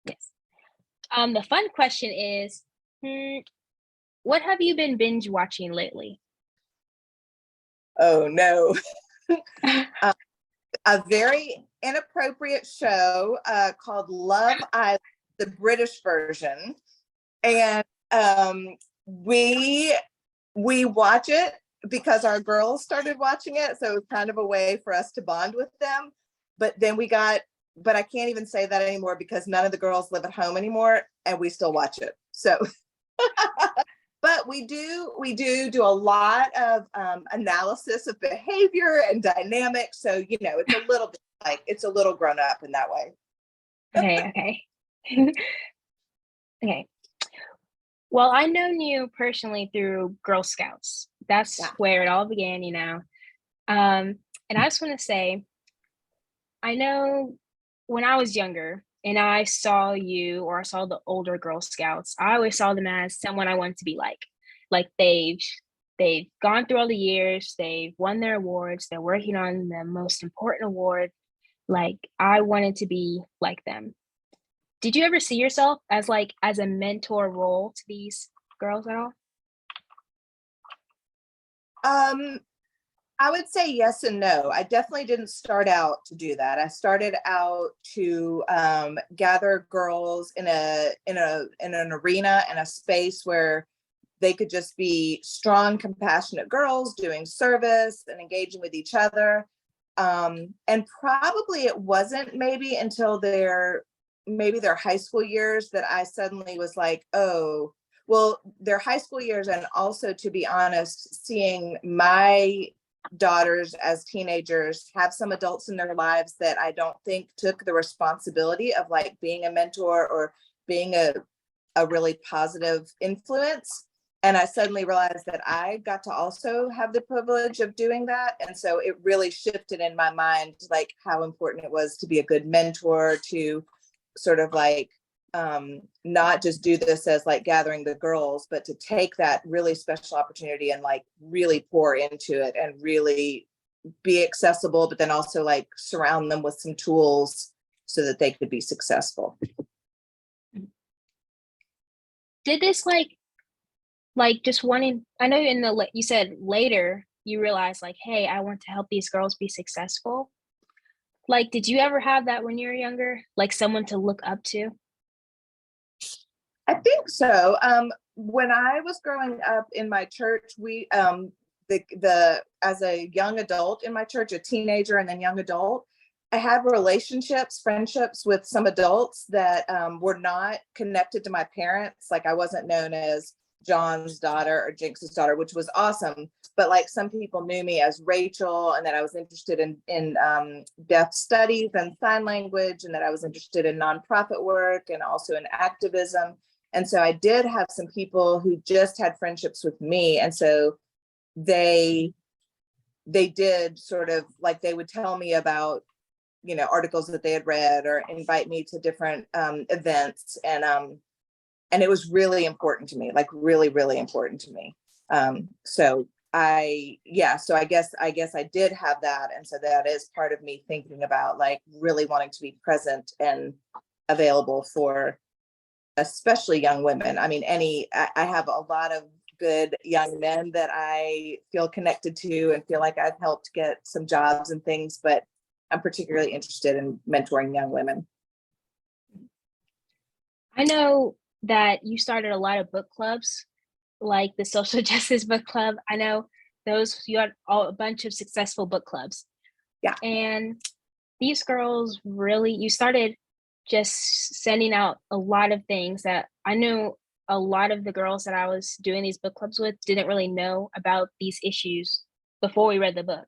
Yes. The fun question is, hmm, what have you been binge watching lately? Oh no. uh, a very inappropriate show called Love Island, the British version, and we we watch it because our girls started watching it, so it was kind of a way for us to bond with them. But then but I can't even say that anymore because none of the girls live at home anymore, and we still watch it. So but we do a lot of analysis of behavior and dynamics, so it's a little bit like it's a little grown up in that way. Okay, okay. Okay. Well, I known you personally through Girl Scouts. That's Yeah. where it all began. Um, and I just want to say, I know when I was younger and I saw you or I saw the older Girl Scouts, I always saw them as someone I wanted to be like. Like they've gone through all the years, they've won their awards, they're working on the most important award. Like I wanted to be like them. Did you ever see yourself as as a mentor role to these girls at all? um I would say yes and no. I definitely didn't start out to do that. I started out to gather girls in an arena and a space where they could just be strong, compassionate girls doing service and engaging with each other. And probably it wasn't maybe until their high school years that I suddenly was like, oh, well, their high school years, and also, to be honest, seeing my daughters as teenagers have some adults in their lives that I don't think took the responsibility of like being a mentor or being a really positive influence. And I suddenly realized that I got to also have the privilege of doing that. And so it really shifted in my mind, like how important it was to be a good mentor, to sort of like not just do this as like gathering the girls, but to take that really special opportunity and like really pour into it and really be accessible, but then also like surround them with some tools so that they could be successful. Did this just wanting I know in you said later you realized like, "Hey, I want to help these girls be successful." Like, did you ever have that when you were younger? Like someone to look up to? I think so. When I was growing up in my church, we the as a young adult in my church, a teenager and then young adult, I had relationships, friendships with some adults that were not connected to my parents. Like I wasn't known as John's daughter or Jinx's daughter, which was awesome. But like some people knew me as Rachel, and that I was interested in deaf studies and sign language, and that I was interested in nonprofit work and also in activism. And so I did have some people who just had friendships with me. And so they did sort of like they would tell me about articles that they had read or invite me to different events, and it was really important to me, like really really important to me. So I guess I did have that, and so that is part of me thinking about like really wanting to be present and available for especially young women. I mean, I have a lot of good young men that I feel connected to and feel like I've helped get some jobs and things, but I'm particularly interested in mentoring young women. I know that you started a lot of book clubs, like the social justice book club. I know those you had a bunch of successful book clubs. Yeah. And these girls really you started just sending out a lot of things that I knew a lot of the girls that I was doing these book clubs with didn't really know about these issues before we read the book.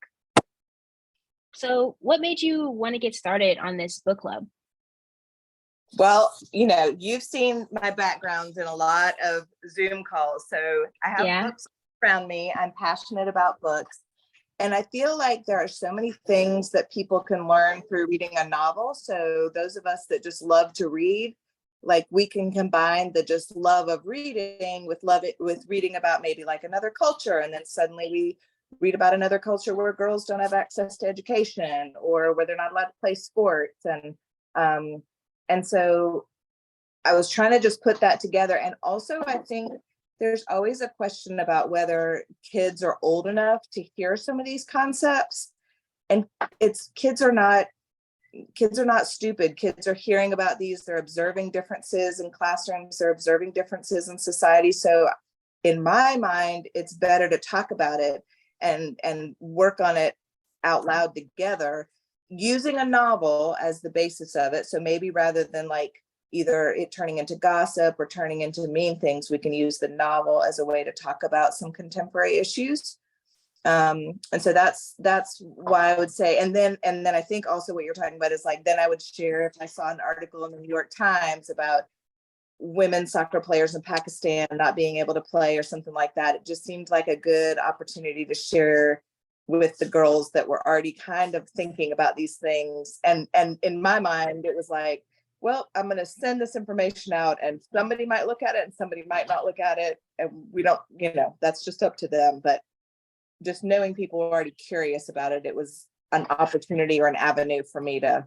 So, what made you want to get started on this book club? Well, you've seen my backgrounds in a lot of Zoom calls. So I have Yeah. books around me. I'm passionate about books. And I feel like there are so many things that people can learn through reading a novel. So those of us that just love to read, like we can combine the just love of reading with reading about maybe like another culture. And then suddenly we read about another culture where girls don't have access to education or where they're not allowed to play sports. Um, and so I was trying to just put that together. And also, I think there's always a question about whether kids are old enough to hear some of these concepts. And it's kids are not stupid. Kids are hearing about these. They're observing differences in classrooms. They're observing differences in society. So in my mind, it's better to talk about it and work on it out loud together, using a novel as the basis of it. So maybe rather than like either it turning into gossip or turning into mean things, we can use the novel as a way to talk about some contemporary issues. And so that's why I would say, and then I think also what you're talking about is like, then I would share if I saw an article in the New York Times about women soccer players in Pakistan not being able to play or something like that. It just seemed like a good opportunity to share with the girls that were already kind of thinking about these things. And in my mind, it was like, well, I'm going to send this information out and somebody might look at it and somebody might not look at it. And we don't, that's just up to them. But just knowing people were already curious about it, it was an opportunity or an avenue for me to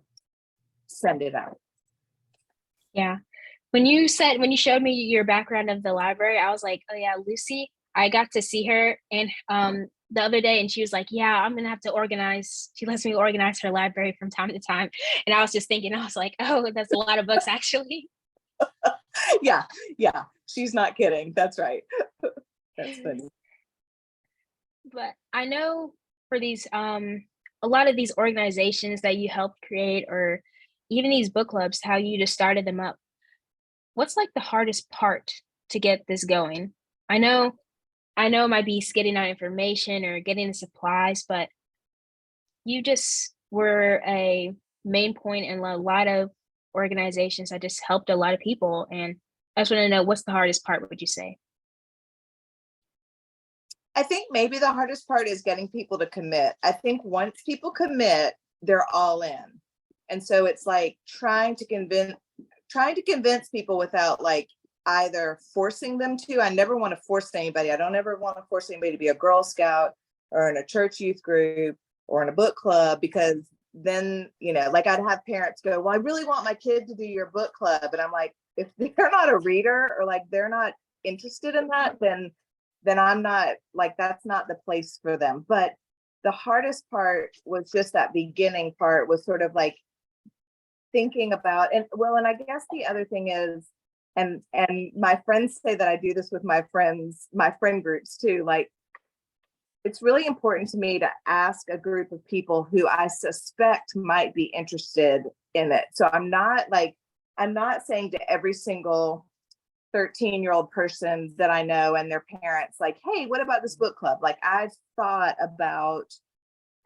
send it out. Yeah. When you showed me your background of the library, I was like, oh yeah, Lucy, I got to see her and the other day and she was like, yeah, I'm gonna have to organize. She lets me organize her library from time to time. And I was just thinking, I was like, oh, that's a lot of books actually. Yeah. She's not kidding. That's right. That's funny. But I know for these a lot of these organizations that you helped create or even these book clubs, how you just started them up. What's like the hardest part to get this going? I know it might be getting out information or getting the supplies, but you just were a main point in a lot of organizations that just helped a lot of people. And I just want to know, what's the hardest part, would you say? I think maybe the hardest part is getting people to commit. I think once people commit, they're all in. And so it's like trying to convince people without like either forcing them to. I never want to force anybody. I don't ever want to force anybody to be a Girl Scout or in a church youth group or in a book club, because then, like I'd have parents go, well, I really want my kid to do your book club. And I'm like, if they're not a reader or like they're not interested in that, then I'm not, like, that's not the place for them. But the hardest part was just that beginning part was sort of like thinking about, and I guess the other thing is, and my friends say that I do this with my friend groups too, like, it's really important to me to ask a group of people who I suspect might be interested in it. So I'm not saying to every single 13-year-old person that I know and their parents, like, hey, what about this book club? Like, I've thought about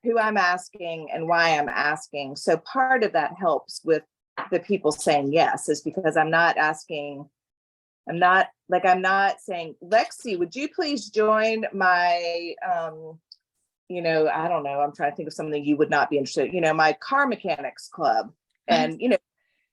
who I'm asking and why I'm asking. So part of that helps with the people saying yes, is because I'm not saying, Lexie, would you please join my, I don't know, I'm trying to think of something you would not be interested in, my car mechanics club. And,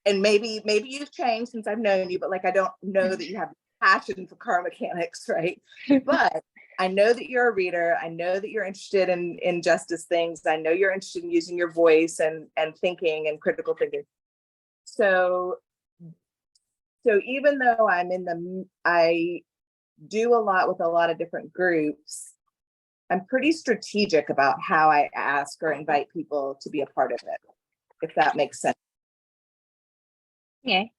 and maybe you've changed since I've known you, but like, I don't know that you have passion for car mechanics, right? But I know that you're a reader. I know that you're interested in justice things. I know you're interested in using your voice and thinking and critical thinking. So even though I do a lot with a lot of different groups, I'm pretty strategic about how I ask or invite people to be a part of it, if that makes sense. Okay.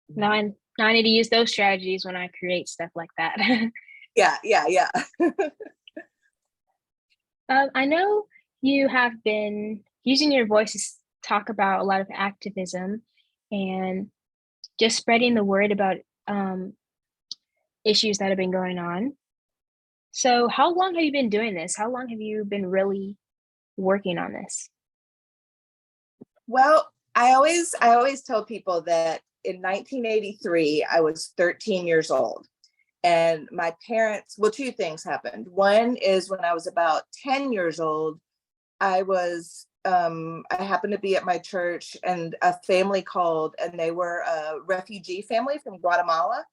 Now I need to use those strategies when I create stuff like that. Yeah. I know you have been using your voice to talk about a lot of activism and just spreading the word about issues that have been going on. So how long have you been doing this? How long have you been really working on this? Well, I always tell people that in 1983, I was 13 years old. And my parents, well, two things happened. One is when I was about 10 years old, I happened to be at my church and a family called, and they were a refugee family from Guatemala.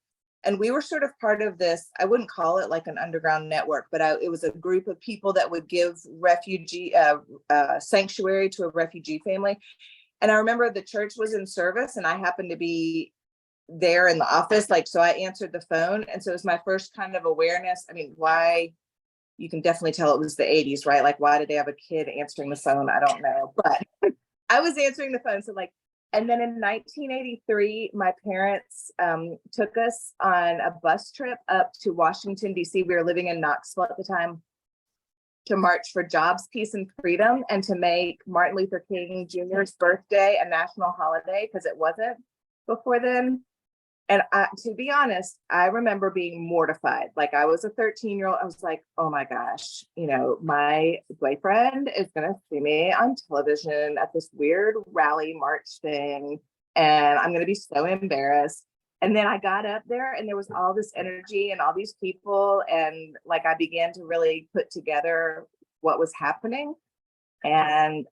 And we were sort of part of this, I wouldn't call it like an underground network, but it was a group of people that would give refugee sanctuary to a refugee family. And I remember the church was in service and I happened to be there in the office. Like, so I answered the phone. And so it was my first kind of awareness. I mean, why, you can definitely tell it was the 80s, right? Like, why did they have a kid answering the phone? I don't know, but I was answering the phone. So like, and then in 1983, my parents took us on a bus trip up to Washington, D.C. We were living in Knoxville at the time, to march for jobs, peace, and freedom, and to make Martin Luther King Jr.'s birthday a national holiday, because it wasn't before then. And to be honest, I remember being mortified. Like, I was a 13-year-old. I was like, oh my gosh, you know, my boyfriend is going to see me on television at this weird rally march thing. And I'm going to be so embarrassed. And then I got up there and there was all this energy and all these people. And like, I began to really put together what was happening. And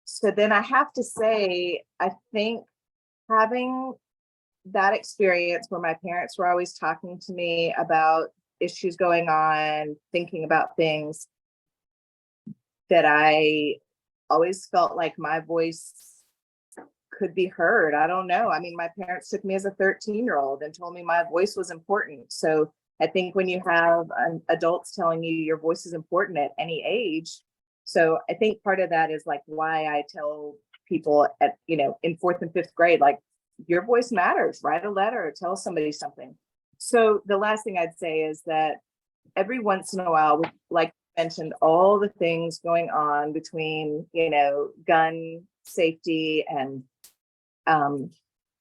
so then I have to say, I think having that experience where my parents were always talking to me about issues going on, thinking about things, that I always felt like my voice could be heard. I don't know. I mean, my parents took me as a 13-year-old and told me my voice was important. So I think when you have adults telling you your voice is important at any age, so I think part of that is like why I tell people at, you know, in 4th and 5th grade, like, your voice matters, write a letter, or tell somebody something. So the last thing I'd say is that every once in a while, like I mentioned, all the things going on between, you know, gun safety and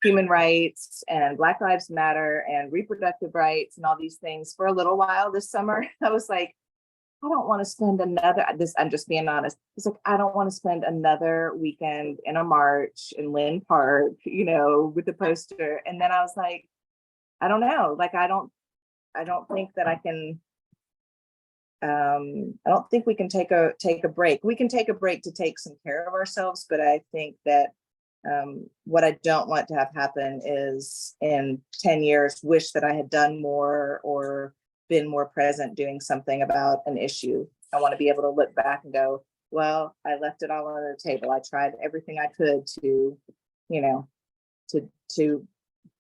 human rights and Black Lives Matter and reproductive rights and all these things for a little while this summer, I was like, I don't want to spend I'm just being honest. It's like, I don't want to spend another weekend in a march in Lynn Park, you know, with the poster. And then I was like, I don't know. Like, I don't think that I can, I don't think we can take a break. We can take a break to take some care of ourselves. But I think that what I don't want to have happen is in 10 years, wish that I had done more or been more present doing something about an issue. I want to be able to look back and go, well, I left it all on the table. I tried everything I could to, you know, to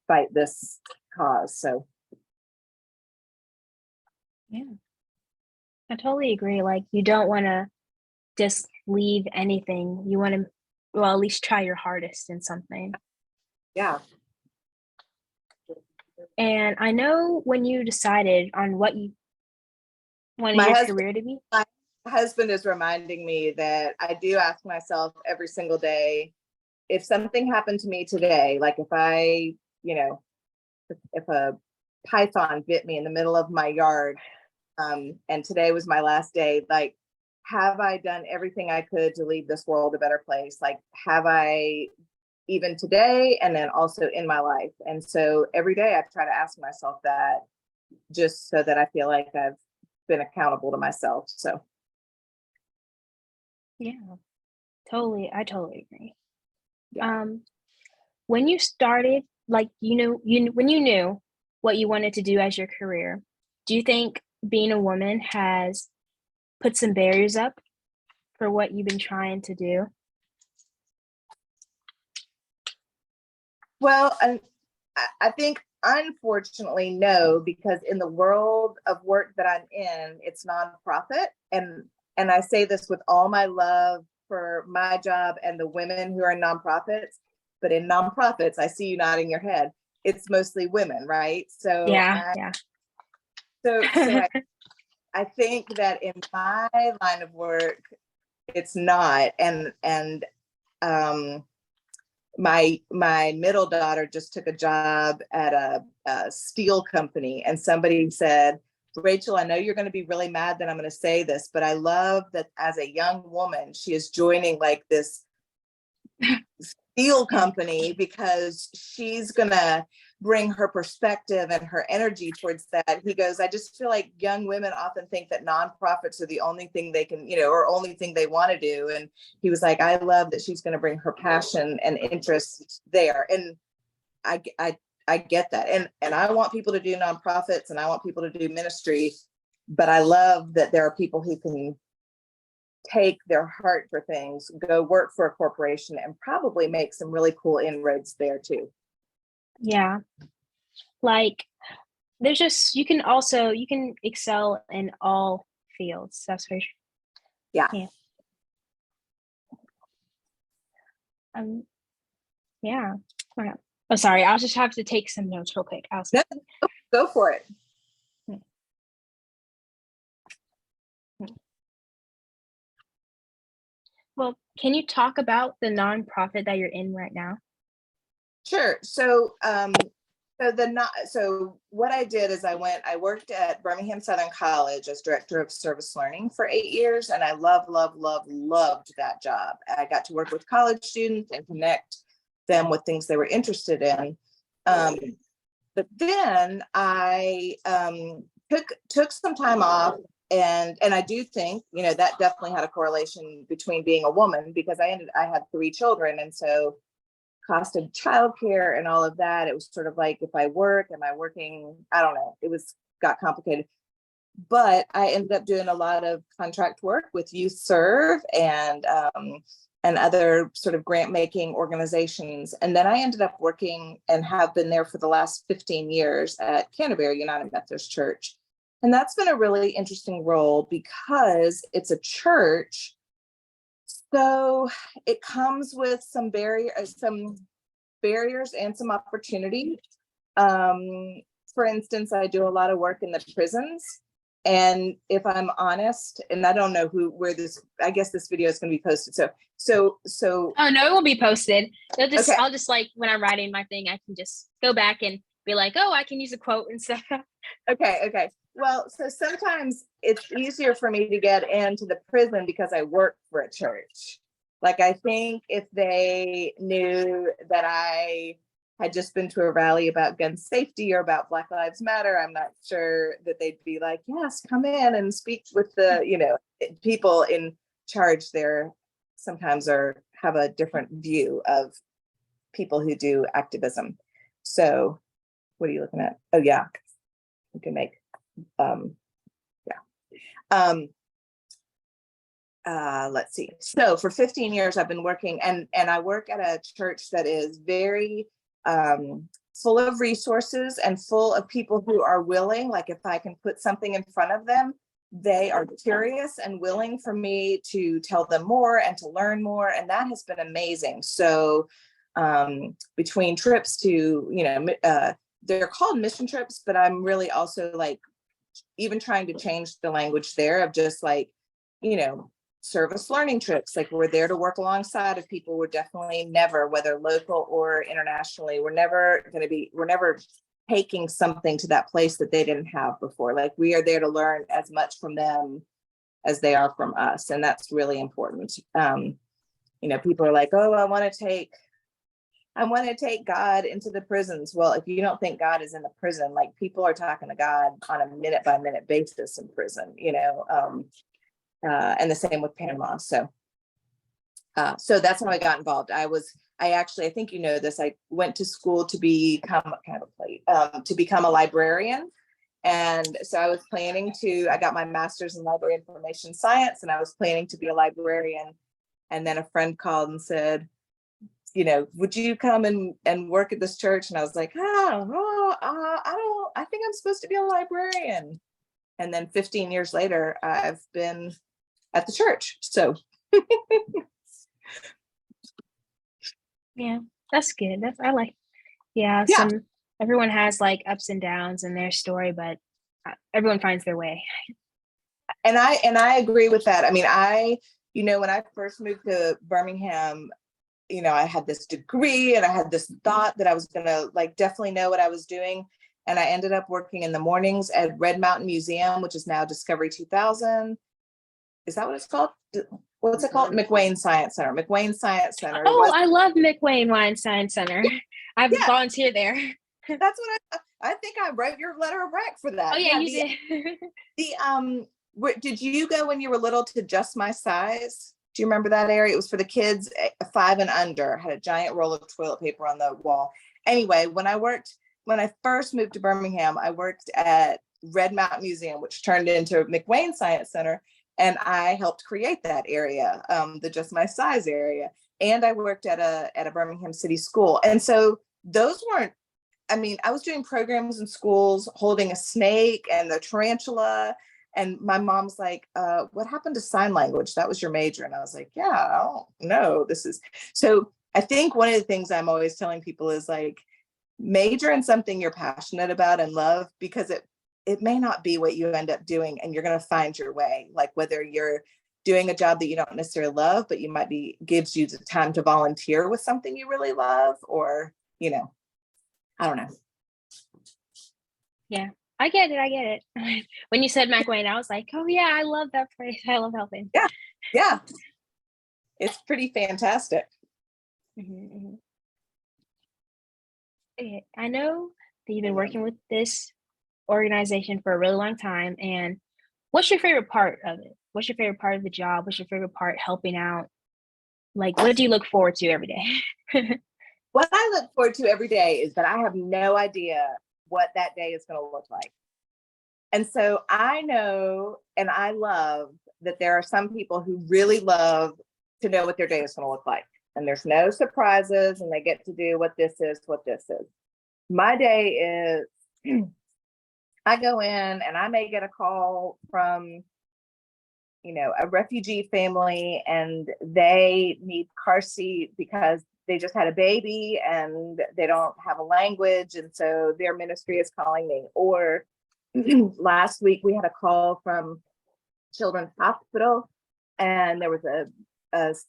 fight this cause. So Yeah, I totally agree. Like, you don't want to just leave anything. You want to, well, at least try your hardest in something. yeah. And I know when you decided on what you wanted My your husband, career to be. my husband is reminding me that I do ask myself every single day, if something happened to me today, like if I, you know, if a python bit me in the middle of my yard, and today was my last day, like, have I done everything I could to leave this world a better place? Like, have I, even today, and then also in my life? And so every day I try to ask myself that, just so that I feel like I've been accountable to myself. So Yeah, totally. I totally agree. yeah. When you started, like, when you knew what you wanted to do as your career, do you think being a woman has put some barriers up for what you've been trying to do? Well, and I think unfortunately, no, because in the world of work that I'm in, it's nonprofit. And I say this with all my love for my job and the women who are in nonprofits, but in nonprofits, I see you nodding your head. It's mostly women, right? So Yeah, yeah. I think that in my line of work, it's not. And my middle daughter just took a job at a steel company, and somebody said, Rachel, I know you're going to be really mad that I'm going to say this, but I love that as a young woman, she is joining like this steel company because she's going to bring her perspective and her energy towards that. He goes, I just feel like young women often think that nonprofits are the only thing they can, you know, or only thing they want to do. And he was like, I love that she's going to bring her passion and interest there. And I get that. And I want people to do nonprofits and I want people to do ministry, but I love that there are people who can take their heart for things, go work for a corporation, and probably make some really cool inroads there too. Yeah. Like there's just you can excel in all fields. That's for sure. Yeah. Yeah. Yeah. Wow. Oh, sorry. I'll just have to take some notes real quick. Go for it. Well, can you talk about the nonprofit that you're in right now? Sure. So what I did is I worked at Birmingham Southern College as director of service learning for 8 years, and I loved that job. I got to work with college students and connect them with things they were interested in. But then I took some time off, and I do think, that definitely had a correlation between being a woman, because I had 3 children, and so cost of childcare and all of that, it was sort of like, if I work, am I working? I don't know. Got complicated. But I ended up doing a lot of contract work with Youth Serve and other sort of grant making organizations. And then I ended up working and have been there for the last 15 years at Canterbury United Methodist Church. And that's been a really interesting role because it's a church. So it comes with some barriers and some opportunity. For instance, I do a lot of work in the prisons. And if I'm honest, and I don't know I guess this video is going to be posted. So. Oh no, it won't be posted. Okay. I'll just like, when I'm writing my thing, I can just go back and be like, oh, I can use a quote and stuff. Okay. Well, so sometimes it's easier for me to get into the prison because I work for a church. Like, I think if they knew that I had just been to a rally about gun safety or about Black Lives Matter, I'm not sure that they'd be like, yes, come in and speak with the, people in charge there sometimes have a different view of people who do activism. So what are you looking at? Oh yeah, you can make, let's see. So for 15 years, I've been working, and I work at a church that is very full of resources and full of people who are willing. Like, if I can put something in front of them, they are curious and willing for me to tell them more and to learn more. And that has been amazing. So between trips to, they're called mission trips, but I'm really also like even trying to change the language there of just like, service learning trips. Like, we're there to work alongside of people. We're definitely never, whether local or internationally, we're never taking something to that place that they didn't have before. Like, we are there to learn as much from them as they are from us. And that's really important. People are like, oh, I want to take God into the prisons. Well, if you don't think God is in the prison, like, people are talking to God on a minute by minute basis in prison, and the same with Panama. So that's how I got involved. I think this, I went to school to become a librarian. And so I got my master's in library information science, and I was planning to be a librarian. And then a friend called and said, would you come and work at this church? And I was like, I think I'm supposed to be a librarian. And then 15 years later, I've been at the church. So. Yeah, that's good. Everyone has like ups and downs in their story, but everyone finds their way. And I agree with that. I mean, when I first moved to Birmingham, I had this degree and I had this thought that I was going to like definitely know what I was doing. And I ended up working in the mornings at Red Mountain Museum, which is now Discovery 2000. Is that what it's called? What's it called? McWane Science Center. Oh, I love McWane Science Center. I've volunteered there. That's what I think I wrote your letter of rec for that. Oh yeah, you did. Did you go when you were little to Just My Size? Do you remember that area? It was for the kids 5 and under. Had a giant roll of toilet paper on the wall. Anyway, when I first moved to Birmingham, I worked at Red Mountain Museum, which turned into McWane Science Center. And I helped create that area, the Just My Size area. And I worked at a Birmingham City school. And so those weren't, I mean, I was doing programs in schools, holding a snake and the tarantula. And my mom's like, what happened to sign language? That was your major. And I was like, yeah, I don't know. This is so I think one of the things I'm always telling people is like, major in something you're passionate about and love, because it may not be what you end up doing, and you're going to find your way. Like whether you're doing a job that you don't necessarily love, but you might be gives you the time to volunteer with something you really love, or, I don't know. Yeah, I get it. I get it. When you said McWayne, I was like, oh yeah, I love that place. I love helping. Yeah. Yeah. It's pretty fantastic. Mm-hmm. Okay. I know that you've been working with this organization for a really long time. And what's your favorite part of it? What's your favorite part of the job? What's your favorite part helping out? Like, what do you look forward to every day? What I look forward to every day is that I have no idea what that day is going to look like. And so I know and I love that there are some people who really love to know what their day is going to look like. And there's no surprises, and they get to do what this is. My day is I go in and I may get a call from, a refugee family, and they need car seat because they just had a baby and they don't have a language. And so their ministry is calling me. Or last week we had a call from Children's Hospital, and there was a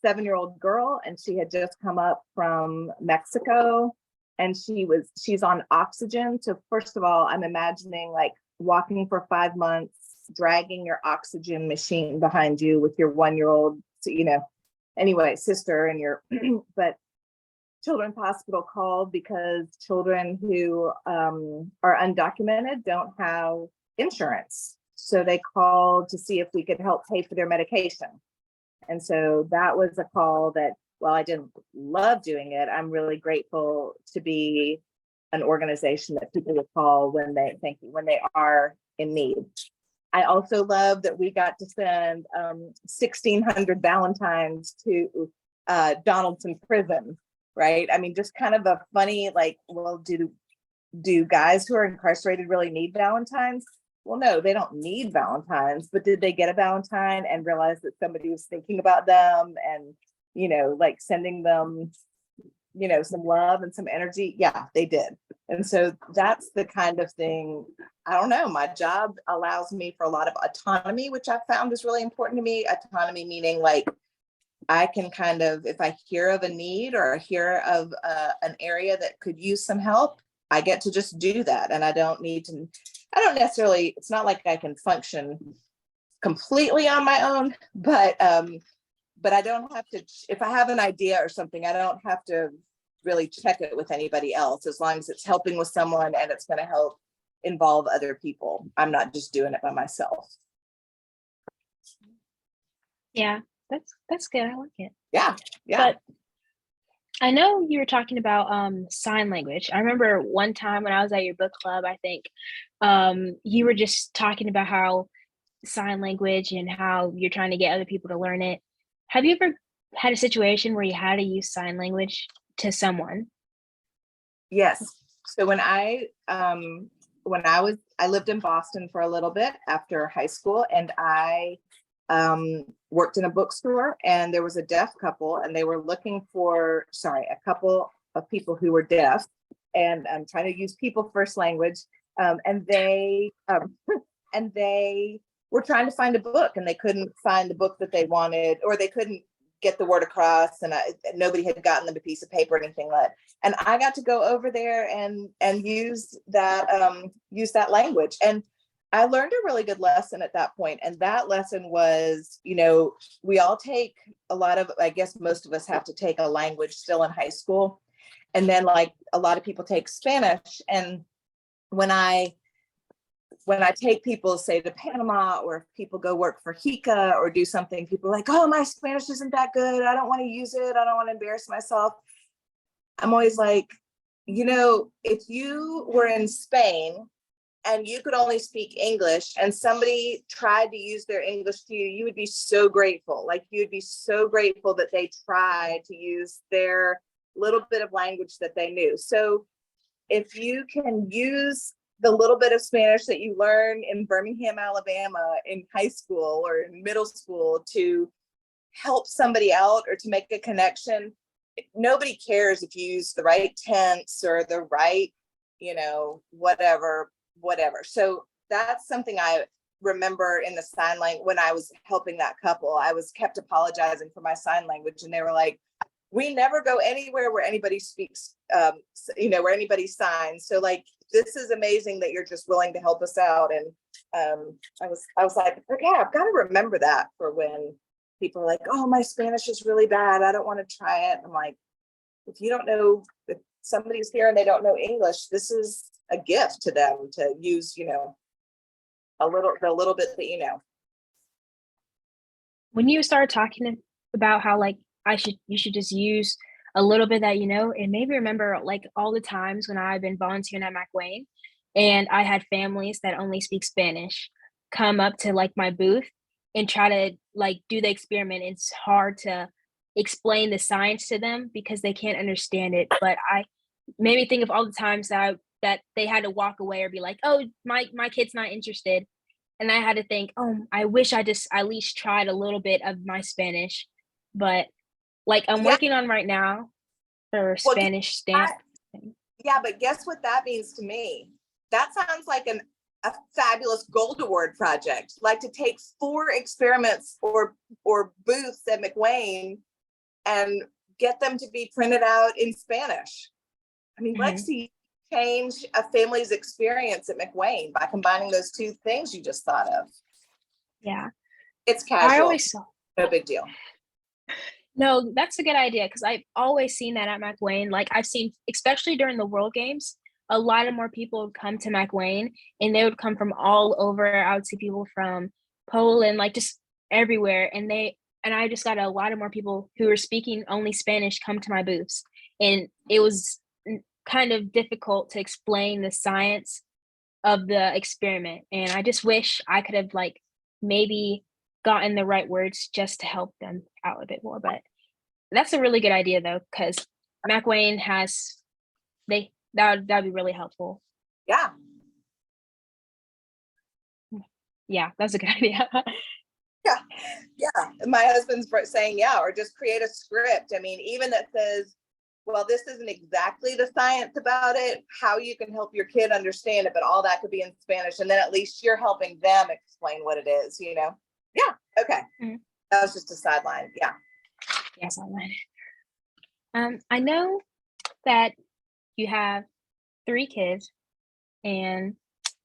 7-year-old girl, and she had just come up from Mexico, and she's on oxygen. So first of all, I'm imagining like walking for 5 months, dragging your oxygen machine behind you with your 1-year-old, anyway, sister and your, but Children's Hospital called because children who are undocumented don't have insurance. So they called to see if we could help pay for their medication. And so that was a call that, while I didn't love doing it, I'm really grateful to be an organization that people would call when they are in need. I also love that we got to send 1,600 Valentines to Donaldson Prison, right? I mean, just kind of a funny, like, well, do guys who are incarcerated really need Valentines? Well, no, they don't need Valentines, but did they get a Valentine and realize that somebody was thinking about them and, like sending them, some love and some energy? Yeah, they did. And so that's the kind of thing, I don't know, my job allows me for a lot of autonomy, which I found is really important to me. Autonomy meaning like, I can kind of, if I hear of a need or I hear of an area that could use some help, I get to just do that. And I don't necessarily, it's not like I can function completely on my own, but I don't have to, if I have an idea or something, I don't have to really check it with anybody else, as long as it's helping with someone and it's going to help involve other people. I'm not just doing it by myself. Yeah, that's good. I like it. Yeah. But I know you were talking about sign language. I remember one time when I was at your book club, I think you were just talking about how sign language and how you're trying to get other people to learn it. Have you ever had a situation where you had to use sign language to someone? Yes. So when I lived in Boston for a little bit after high school, and I worked in a bookstore, and there was a deaf couple, and they were looking for, a couple of people who were deaf, and I'm trying to use people first language. And they were trying to find a book, and they couldn't find the book that they wanted, or they couldn't get the word across, and nobody had gotten them a piece of paper or anything like that. And I got to go over there and use that language. And I learned a really good lesson at that point. And that lesson was, we all take I guess most of us have to take a language still in high school. And then like a lot of people take Spanish. And when I take people, say, to Panama, or if people go work for HICA or do something, people are like, oh, my Spanish isn't that good. I don't want to use it. I don't want to embarrass myself. I'm always like, if you were in Spain and you could only speak English and somebody tried to use their English to you, you would be so grateful. Like you'd be so grateful that they tried to use their little bit of language that they knew. So if you can use the little bit of Spanish that you learn in Birmingham, Alabama in high school or in middle school to help somebody out or to make a connection, nobody cares if you use the right tense or the right, whatever. So that's something I remember in the sign language. When I was helping that couple, I was kept apologizing for my sign language, and they were like, we never go anywhere where anybody speaks, where anybody signs. So like, this is amazing that you're just willing to help us out. And I was like, okay, I've got to remember that for when people are like, oh, my Spanish is really bad, I don't want to try it. I'm like, if you don't know, if somebody's here and they don't know English, this is a gift to them to use, the little bit that you know. When you started talking about how like you should just use a little bit that it made me remember like all the times when I've been volunteering at McWayne and I had families that only speak Spanish come up to like my booth and try to like do the experiment. It's hard to explain the science to them because they can't understand it. But I made me think of all the times that they had to walk away or be like, oh, my kid's not interested. And I had to think, oh, I wish I just at least tried a little bit of my Spanish. But like I'm Yeah. working on right now for Well, Spanish stamp. yeah, but guess what that means to me? That sounds like a fabulous gold award project, like to take 4 experiments or booths at McWayne and get them to be printed out in Spanish. I mean, Mhm. Lexie changed a family's experience at McWayne by combining those 2 things you just thought of. Yeah. It's I casual, always saw no big deal. No, that's a good idea because I've always seen that at McWayne. Like I've seen, especially during the World Games, a lot of more people would come to McWayne, and they would come from all over. I would see people from Poland, like just everywhere, and I just got a lot of more people who were speaking only Spanish come to my booths, and it was kind of difficult to explain the science of the experiment. And I just wish I could have like maybe gotten the right words just to help them out a bit more. But that's a really good idea though, because McWayne has that'd be really helpful. Yeah. Yeah, that's a good idea. Yeah. Yeah. My husband's saying, yeah, or just create a script. I mean, even that says, well, this isn't exactly the science about it, how you can help your kid understand it, but all that could be in Spanish. And then at least you're helping them explain what it is, Yeah. Okay. Mhm. That was just a sideline. Yeah. Yes, I learned. I know that you have 3 kids, and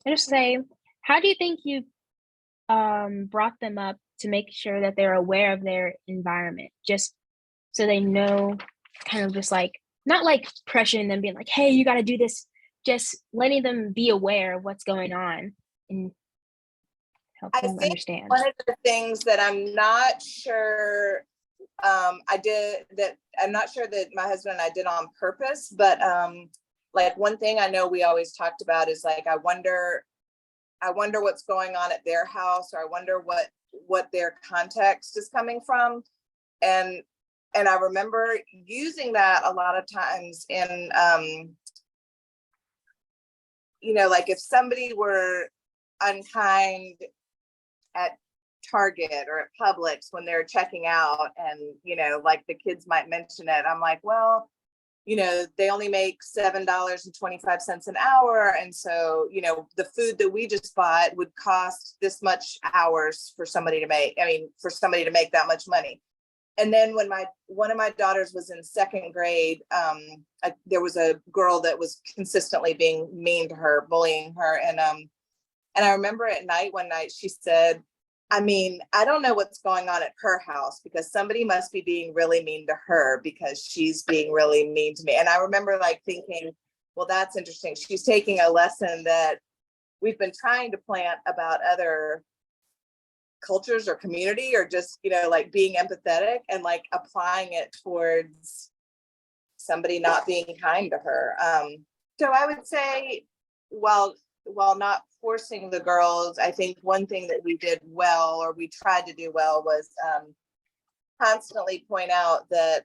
I just say, how do you think you brought them up to make sure that they're aware of their environment, just so they know, kind of just like not like pressuring them, being like, "Hey, you got to do this," just letting them be aware of what's going on and help I them think understand. one of the things that I'm not sure I'm not sure that my husband and I did on purpose, but like one thing I know we always talked about is like, I wonder what's going on at their house, or I wonder what their context is coming from. And I remember using that a lot of times in, like if somebody were unkind at Target or at Publix when they're checking out, and like the kids might mention it, I'm like, well, they only make $7.25 an hour, and so the food that we just bought would cost this much hours for somebody to make. I mean, for somebody to make that much money. And then when one of my daughters was in 2nd grade, there was a girl that was consistently being mean to her, bullying her, and I remember at night, one night she said, I mean, I don't know what's going on at her house because somebody must be being really mean to her because she's being really mean to me. And I remember like thinking, well, that's interesting. She's taking a lesson that we've been trying to plant about other cultures or community, or just, like being empathetic and like applying it towards somebody not being kind to her. So I would say, well, while not forcing the girls, I think one thing that we did well, or we tried to do well, was constantly point out that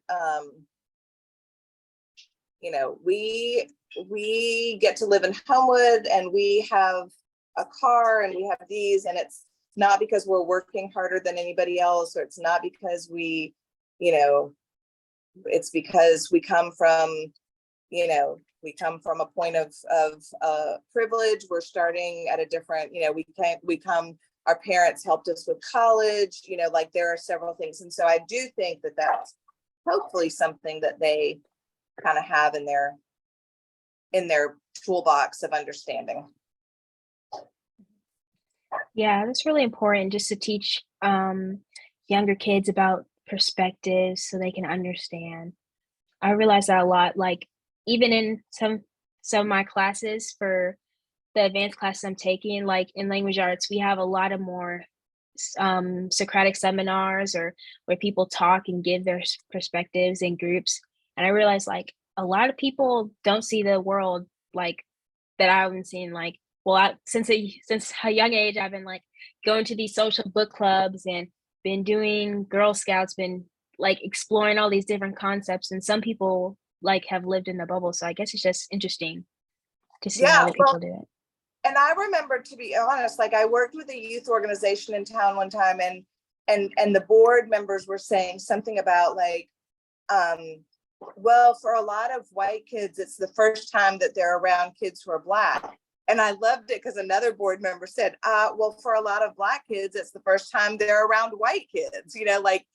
you know, we get to live in Homewood, and we have a car, and we have these, and it's not because we're working harder than anybody else, or it's not because we, you know, it's because we come from, you know, we come from a point of privilege. We're starting at a different, you know, we come, our parents helped us with college, you know, like there are several things. And so I do think that that's hopefully something that they kind of have in their toolbox of understanding. Yeah, that's really important, just to teach younger kids about perspectives so they can understand. I realize that a lot, like even in some of my classes for the advanced classes I'm taking, like in language arts, we have a lot of more Socratic seminars, or where people talk and give their perspectives in groups. And I realize like a lot of people don't see the world like that I've been seeing. Like, well, since a young age, I've been like going to these social book clubs and been doing Girl Scouts, been like exploring all these different concepts. And some people like have lived in the bubble. So I guess it's just interesting to see how Yeah, other well, people do it. and I remember, to be honest, like I worked with a youth organization in town one time, and the board members were saying something about like, um, well, for a lot of white kids, it's the first time that they're around kids who are Black. And I loved it because another board member said, well, for a lot of Black kids, it's the first time they're around white kids. You know, like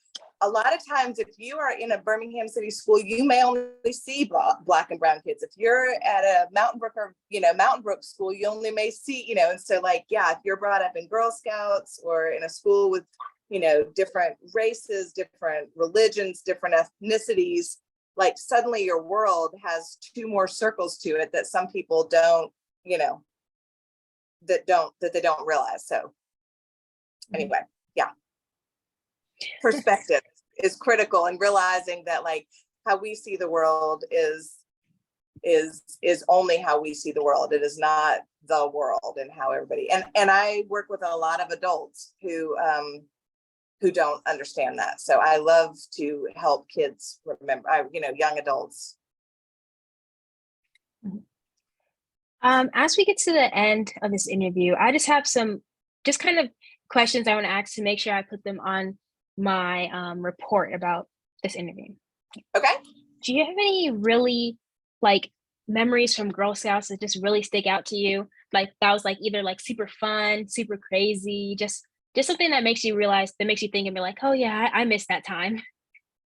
a lot of times, if you are in a Birmingham City school, you may only see Black and brown kids. If you're at a Mountain Brook or, you know, Mountain Brook school, you only may see, you know, and so like, yeah, if you're brought up in Girl Scouts or in a school with, you know, different races, different religions, different ethnicities, like suddenly your world has two more circles to it that some people don't, you know, that they don't realize. So anyway, yeah, perspective is critical, and realizing that like how we see the world is only how we see the world. It is not the world, and how everybody, and I work with a lot of adults who don't understand that. So I love to help kids remember, you know, young adults. As we get to the end of this interview, I just have some just kind of questions I want to ask to make sure I put them on my report about this interview. Okay. Do you have any really like memories from Girl Scouts that just really stick out to you? Like that was like either like super fun, super crazy, just something that makes you realize, that makes you think and be like, oh yeah, I missed that time.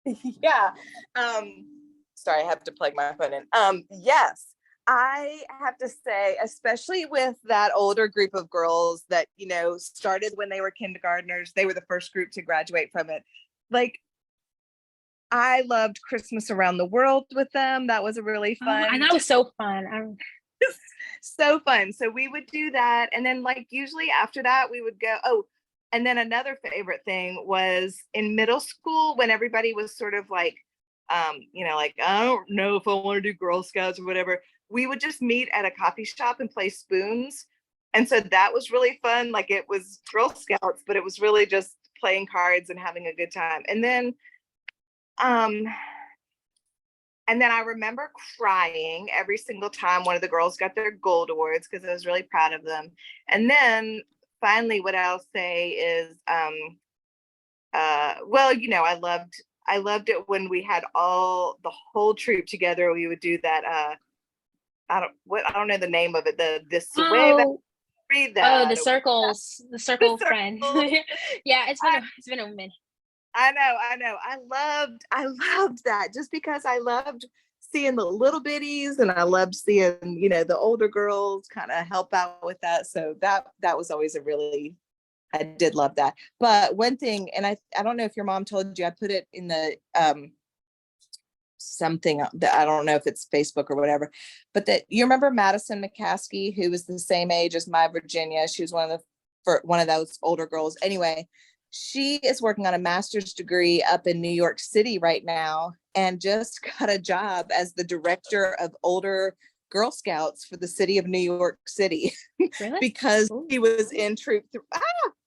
Yeah. Sorry, I have to plug my phone in. Yes, I have to say, especially with that older group of girls that, you know, started when they were kindergartners, they were the first group to graduate from it. Like, I loved Christmas Around the World with them. That was a really Oh, and fun, that was so fun. so fun. So we would do that. And then like usually after that, we would go, oh, and then another favorite thing was in middle school when everybody was sort of like, you know, like, I don't know if I want to do Girl Scouts or whatever. We would just meet at a coffee shop and play spoons. And so that was really fun. Like it was Girl Scouts, but it was really just playing cards and having a good time. Um, and then I remember crying every single time one of the girls got their gold awards because I was really proud of them. And then finally, what I'll say is, well, you know, I loved it when we had the whole troop together. We would do that. I don't know the name of it. This way that Oh, read oh, that. the The circle friend. circle. Yeah, I, it's been a minute. I know. I loved that just because I loved seeing the little bitties, and I loved seeing, you know, the older girls kind of help out with that. So that was always I did love that. But one thing, and I don't know if your mom told you, I put it in the something that I don't know if it's Facebook or whatever, but that you remember Madison McCaskey, who was the same age as my Virginia. She was one of those older girls. Anyway, she is working on a master's degree up in New York City right now, and just got a job as the director of older Girl Scouts for the city of New York City Really? because Ooh. she was in troop.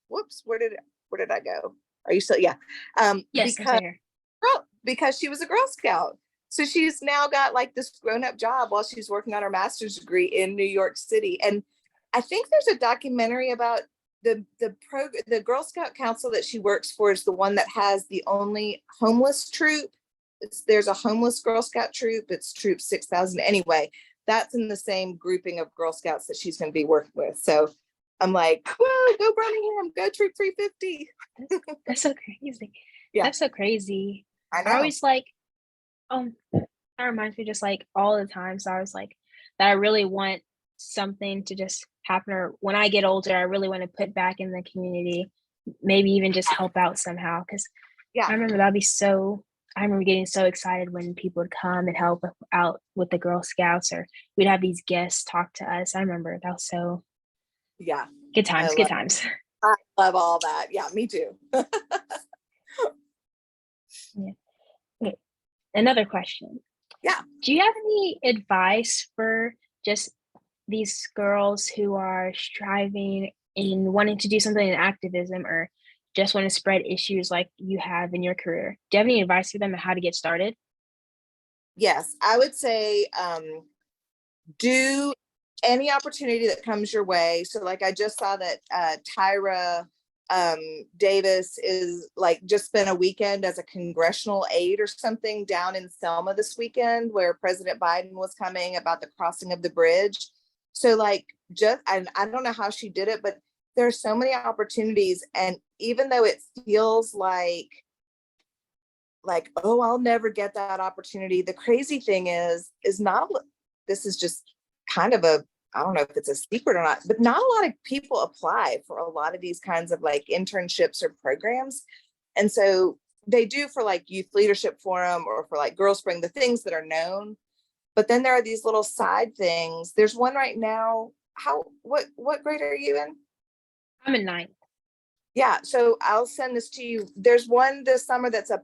Whoops, where did I go? Are you still? Yeah. Yes, I'm Because sorry. Here. because she was a Girl Scout. So she's now got like this grown-up job while she's working on her master's degree in New York City. And I think there's a documentary about the Girl Scout Council that she works for is the one that has the only homeless troop. There's a homeless Girl Scout troop. It's Troop 6,000. Anyway, that's in the same grouping of Girl Scouts that she's going to be working with. So I'm like, whoa, go Birmingham, go Troop 350. That's so crazy. Yeah, That's so crazy. I I know. always like, that reminds me just like all the time. So I was like, that I really want something to just happen, or when I get older, I really want to put back in the community, maybe even just help out somehow. Cause Yeah, I remember I remember getting so excited when people would come and help out with the Girl Scouts, or we'd have these guests talk to us. I remember that was so yeah. good I times, good love times. I love all that. Yeah, me too. Yeah. Okay. Another question. Yeah. Do you have any advice for just these girls who are striving in wanting to do something in activism, or just want to spread issues like you have in your career? Do you have any advice for them on how to get started? Yes, I would say do any opportunity that comes your way. So like I just saw that Tyra Davis is like just spent a weekend as a congressional aide or something down in Selma this weekend where President Biden was coming about the crossing of the bridge. So like just I don't know how she did it, but there are so many opportunities. And even though it feels like, oh, I'll never get that opportunity, the crazy thing is not, this is just kind of a, I don't know if it's a secret or not, but not a lot of people apply for a lot of these kinds of like internships or programs. And so they do for like Youth Leadership Forum or for like Girl Spring, the things that are known. But then there are these little side things. There's one right now. What grade are you in? I'm in ninth. Yeah, so I'll send this to you. There's one this summer that's a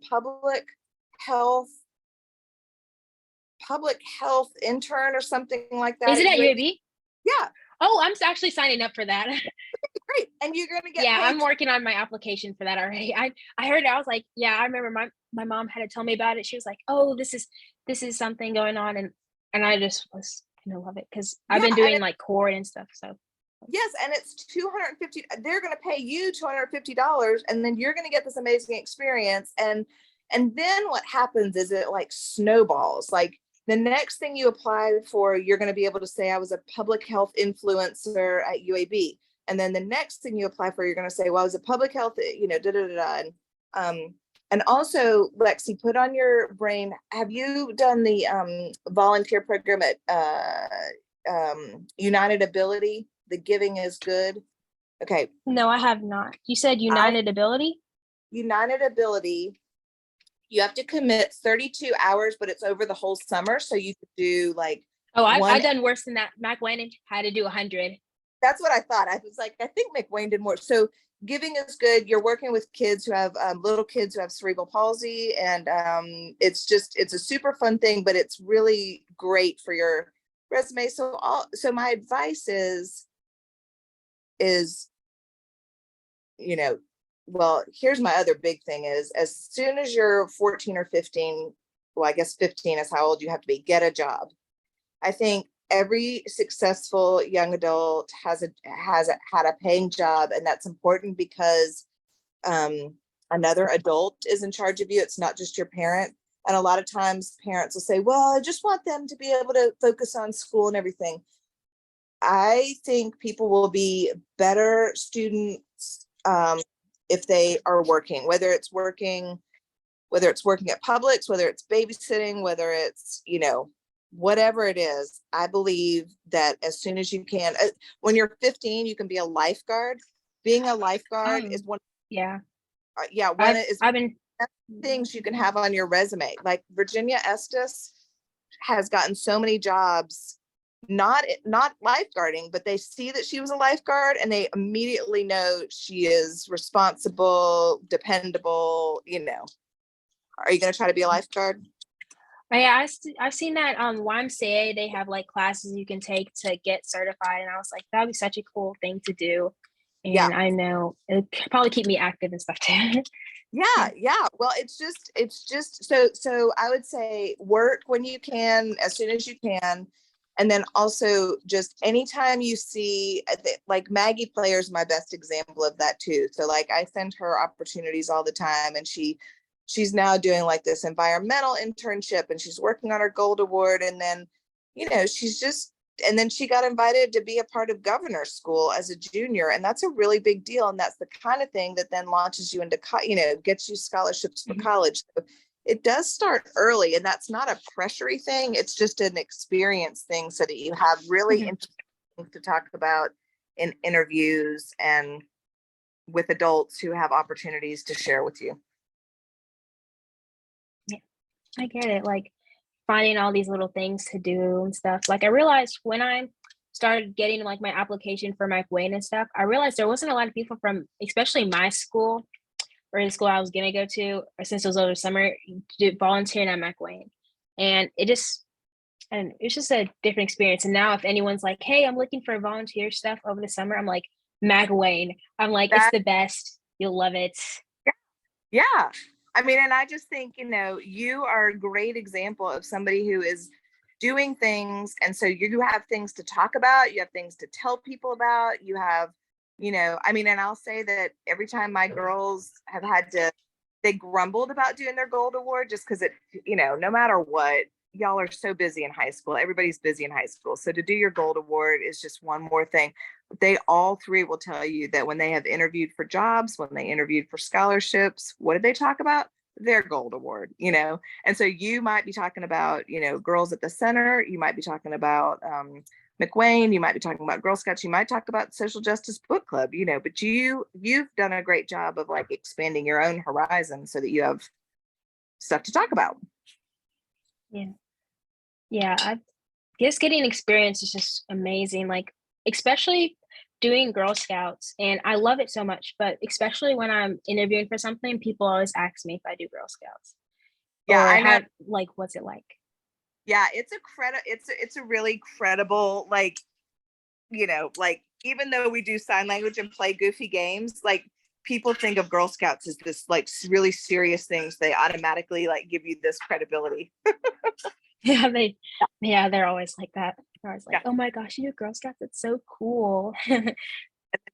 health public health intern or something like that Is it at at UAB. UAB? Yeah, Oh, I'm actually signing up for that. great. And you're gonna get Yeah, paid. I'm working on my application for that already. I heard it. I was like, yeah, I remember my mom had to tell me about it. She was like, oh, this is something going on, and I just was gonna love it because I've Yeah, been and doing like core and stuff. So yes, and it's 250. They're gonna pay you $250, and then you're gonna get this amazing experience. And then what happens is it like snowballs. Like the next thing you apply for, you're going to be able to say, I was a public health influencer at UAB. And then the next thing you apply for, you're going to say, well, I was a public health, da da da da. And also, Lexie, put on your brain, have you done the volunteer program at United Ability? The Giving is Good. Okay. no, I have not. You said I United Ability? United Ability, you have to commit 32 hours, but it's over the whole summer. So you could do like Oh, I one. done worse than that. Mac Wayne had to do 100. That's what I thought. I was like, I think McWayne did more. So Giving is Good. You're working with kids who have little kids who have cerebral palsy. And it's a super fun thing, but it's really great for your resume. So my advice is, you know, well, here's my other big thing is as soon as you're 14 or 15, well, I guess 15 is how old you have to be, get a job. I think every successful young adult has had a paying job, and that's important because another adult is in charge of you. It's not just your parent. And a lot of times parents will say, well, I just want them to be able to focus on school and everything. I think people will be better students if they are working, whether it's working at Publix, whether it's babysitting, whether it's, whatever it is. I believe that as soon as you can, when you're 15, you can be a lifeguard. Being a lifeguard is one, Yeah. one is I've been things you can have on your resume. Like Virginia Estes has gotten so many jobs, not lifeguarding, but they see that she was a lifeguard and they immediately know she is responsible, dependable. Are you going to try to be a lifeguard? Oh, yeah, I've seen that YMCA, they have, like, classes you can take to get certified, and I was like, "That'd be such a cool thing to do," Yeah. and I know it'd probably keep me active and stuff too. Yeah. Yeah, yeah. Well, it's just so I would say work when you can, as soon as you can. And then also just anytime you see like Maggie Player is my best example of that too. So like I send her opportunities all the time, and she's now doing like this environmental internship, and she's working on her gold award. And then, she's just, and then she got invited to be a part of governor school as a junior, and that's a really big deal, and that's the kind of thing that then launches you into gets you scholarships for Mhm. college. So it does start early, and that's not a pressury thing, it's just an experience thing, so that you have really Mhm. interesting things to talk about in interviews and with adults who have opportunities to share with you. Yeah, I get it, like, finding all these little things to do and stuff. Like, I realized when I started getting, like, my application for my Wayne and stuff, I realized there wasn't a lot of people from especially my school or the school I was gonna go to, or since it was over summer, volunteering at McWayne. And it's just a different experience. And now if anyone's like, "Hey, I'm looking for volunteer stuff over the summer," I'm like, "McWayne." I'm like, "It's That the best. You'll love it." Yeah. I mean, and I just think, you are a great example of somebody who is doing things. And so you have things to talk about, you have things to tell people about, you have, I mean, and I'll say that every time my girls have they grumbled about doing their gold award just because no matter what, y'all are so busy in high school. Everybody's busy in high school. So to do your gold award is just one more thing. They all three will tell you that when they have interviewed for jobs, when they interviewed for scholarships, what did they talk about? Their gold award. And so you might be talking about, girls at the center, you might be talking about McWayne, you might be talking about Girl Scouts, you might talk about social justice book club, but you've done a great job of like expanding your own horizon so that you have stuff to talk about. Yeah. Yeah, I guess getting experience is just amazing, like, especially doing Girl Scouts, and I love it so much, but especially when I'm interviewing for something, people always ask me if I do Girl Scouts Yeah, or I know. how like, what's it like? Yeah, it's a really credible, like, like even though we do sign language and play goofy games, like people think of Girl Scouts as this like really serious things. They automatically like give you this credibility. Yeah, they're always like that. They're always like, Yeah. "Oh my gosh, you do Girl Scouts? It's so cool."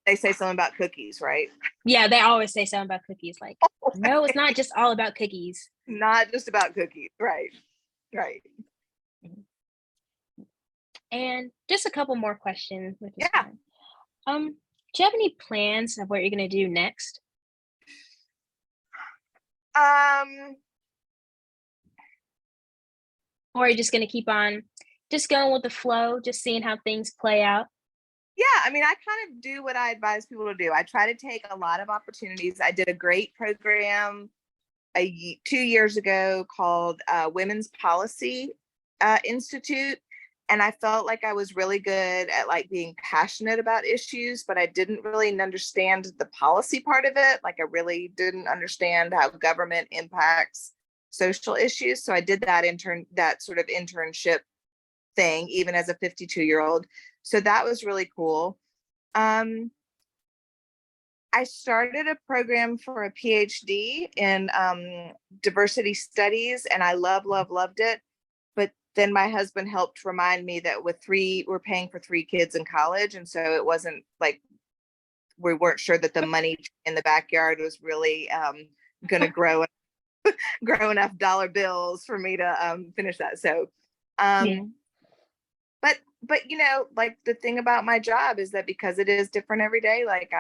They say something about cookies, right? Yeah, they always say something about cookies, like, "No, it's not just all about cookies." Not just about cookies. Right. Right. Mhm. And just a couple more questions, which is Yeah. fine. Do you have any plans of what you're gonna do next? Um, Or are you just gonna keep on just going with the flow, just seeing how things play out? yeah, I mean, I kind of do what I advise people to do. I try to take a lot of opportunities. I did a great program 2 years ago called Women's Policy Institute. And I felt like I was really good at like being passionate about issues, but I didn't really understand the policy part of it. Like I really didn't understand how government impacts social issues. So I did that sort of internship thing, even as a 52-year-old. So that was really cool. Um, I started a program for a PhD in diversity studies, and I loved it. But then my husband helped remind me that we're paying for 3 kids in college, and so it wasn't like we weren't sure that the money in the backyard was really going to grow enough dollar bills for me to finish that. So, Yeah. um, but like the thing about my job is that because it is different every day, like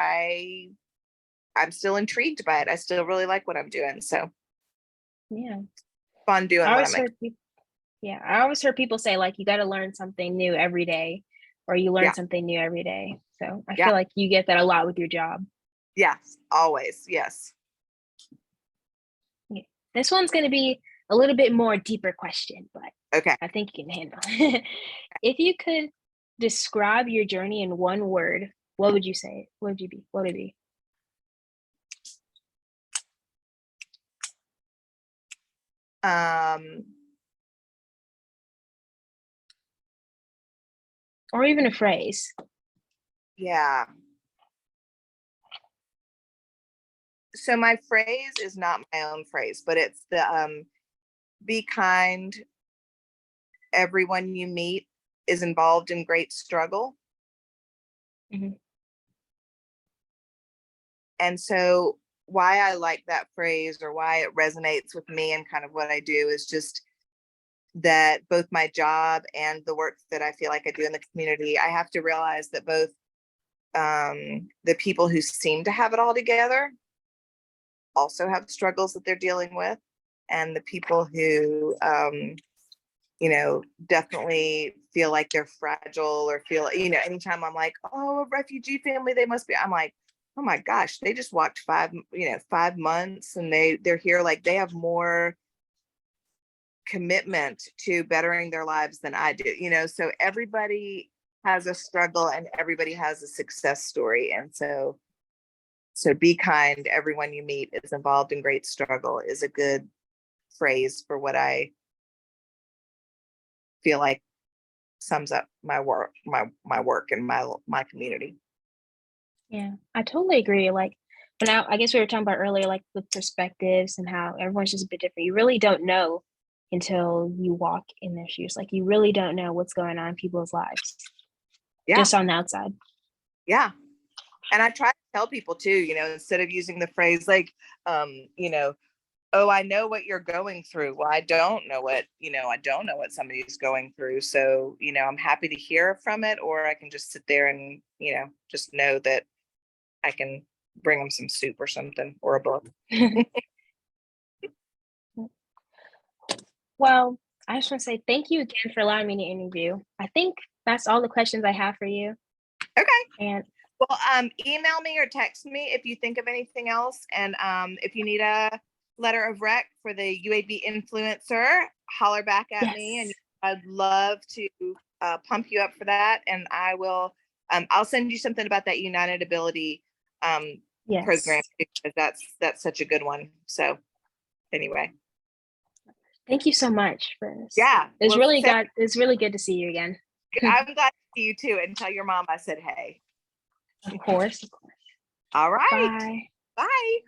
I'm still intrigued by it. I still really like what I'm doing. So Yeah. fun I doing what always I'm like. heard people Yeah, I always heard people say, like, you gotta learn something new every day, or you learn Yeah. something new every day. So, I Yeah. feel like you get that a lot with your job. Yes. Always. Yes. Yeah. This one's gonna be a little bit more deeper question, but Okay. I think you can handle it. If you could describe your journey in one word, what would you say? What would it be? Um, or even a phrase. Yeah. So my phrase is not my own phrase, but it's the be kind, everyone you meet is involved in great struggle. Mhm. And so why I like that phrase, or why it resonates with me and kind of what I do, is just that both my job and the work that I feel like I do in the community, I have to realize that both the people who seem to have it all together also have struggles that they're dealing with, and the people who definitely feel like they're fragile, or feel, anytime I'm like, oh, a refugee family, they must be, I'm like, oh my gosh, they just walked 5 months, and they're here, like they have more commitment to bettering their lives than I do, so everybody has a struggle and everybody has a success story. And so be kind, everyone you meet is involved in great struggle is a good phrase for what I feel like sums up my work, my work and my community. Yeah, I totally agree. Like, when I guess we were talking about earlier, like with perspectives and how everyone's just a bit different. You really don't know until you walk in their shoes. Like, you really don't know what's going on in people's lives Yeah, just on the outside. yeah. And I try to tell people too, instead of using the phrase like, oh, I know what you're going through. Well, I don't know what somebody's going through. So, I'm happy to hear from it, or I can just sit there and, just know that I can bring them some soup or something, or a book. Well, I just want to say thank you again for allowing me to interview. I think that's all the questions I have for you. Okay. And Well, email me or text me if you think of anything else. And if you need a letter of rec for the UAB influencer, holler back at me, and yes, I'd love to pump you up for that. And I'll send you something about that United Ability program, yes. because that's such a good one. So anyway, Thank you so much for this. yeah. Well, It's really good to see you again. I'm glad to see you too, and tell your mom I said hey. Of course. All right. Bye. Bye.